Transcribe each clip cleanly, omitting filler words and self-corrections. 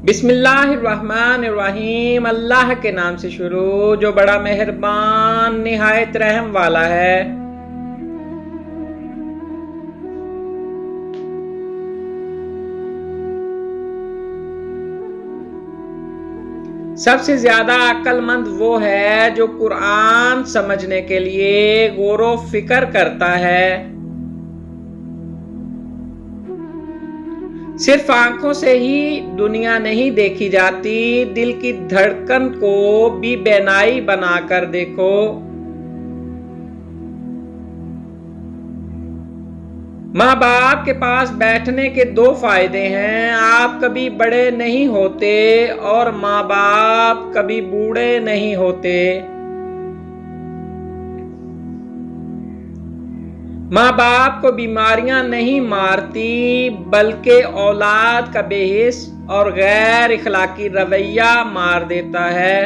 بسم اللہ الرحمن الرحیم، اللہ کے نام سے شروع جو بڑا مہربان نہایت رحم والا ہے۔ سب سے زیادہ عقل مند وہ ہے جو قرآن سمجھنے کے لیے غور و فکر کرتا ہے۔ صرف آنکھوں سے ہی دنیا نہیں دیکھی جاتی، دل کی دھڑکن کو بھی بینائی بنا کر دیکھو۔ ماں باپ کے پاس بیٹھنے کے دو فائدے ہیں، آپ کبھی بڑے نہیں ہوتے اور ماں باپ کبھی بوڑھے نہیں ہوتے۔ ماں باپ کو بیماریاں نہیں مارتی بلکہ اولاد کا بے حس اور غیر اخلاقی رویہ مار دیتا ہے۔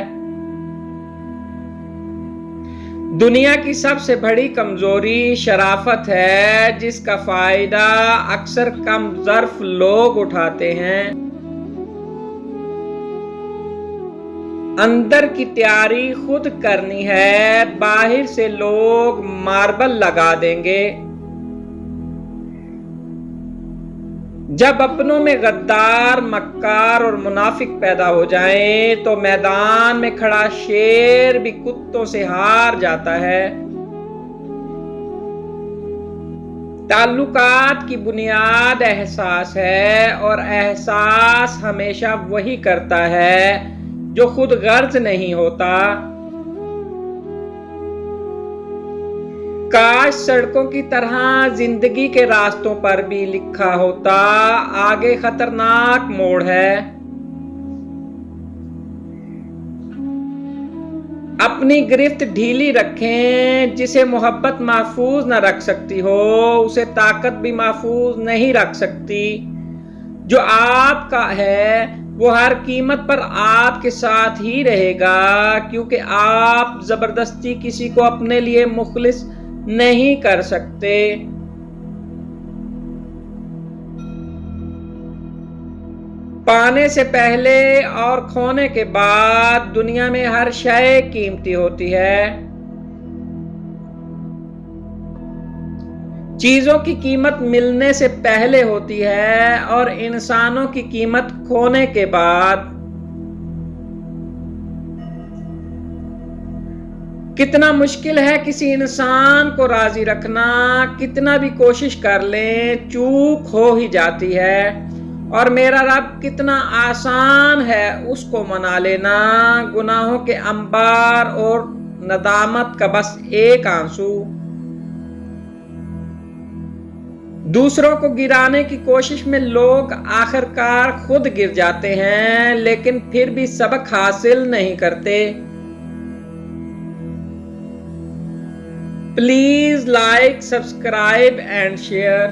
دنیا کی سب سے بڑی کمزوری شرافت ہے، جس کا فائدہ اکثر کم ظرف لوگ اٹھاتے ہیں۔ اندر کی تیاری خود کرنی ہے، باہر سے لوگ ماربل لگا دیں گے۔ جب اپنوں میں غدار، مکار اور منافق پیدا ہو جائیں تو میدان میں کھڑا شیر بھی کتوں سے ہار جاتا ہے۔ تعلقات کی بنیاد احساس ہے، اور احساس ہمیشہ وہی کرتا ہے جو خود غرض نہیں ہوتا۔ کاش سڑکوں کی طرح زندگی کے راستوں پر بھی لکھا ہوتا، آگے خطرناک موڑ ہے۔ اپنی گرفت ڈھیلی رکھیں، جسے محبت محفوظ نہ رکھ سکتی ہو اسے طاقت بھی محفوظ نہیں رکھ سکتی۔ جو آپ کا ہے وہ ہر قیمت پر آپ کے ساتھ ہی رہے گا، کیونکہ آپ زبردستی کسی کو اپنے لیے مخلص نہیں کر سکتے۔ پانے سے پہلے اور کھونے کے بعد دنیا میں ہر شے قیمتی ہوتی ہے۔ چیزوں کی قیمت ملنے سے پہلے ہوتی ہے اور انسانوں کی قیمت کھونے کے بعد۔ کتنا مشکل ہے کسی انسان کو راضی رکھنا، کتنا بھی کوشش کر لیں چوک ہو ہی جاتی ہے، اور میرا رب کتنا آسان ہے اس کو منا لینا۔ گناہوں کے انبار اور ندامت کا بس ایک آنسو۔ دوسروں کو گرانے کی کوشش میں لوگ آخرکار خود گر جاتے ہیں، لیکن پھر بھی سبق حاصل نہیں کرتے۔ Please like, subscribe and share.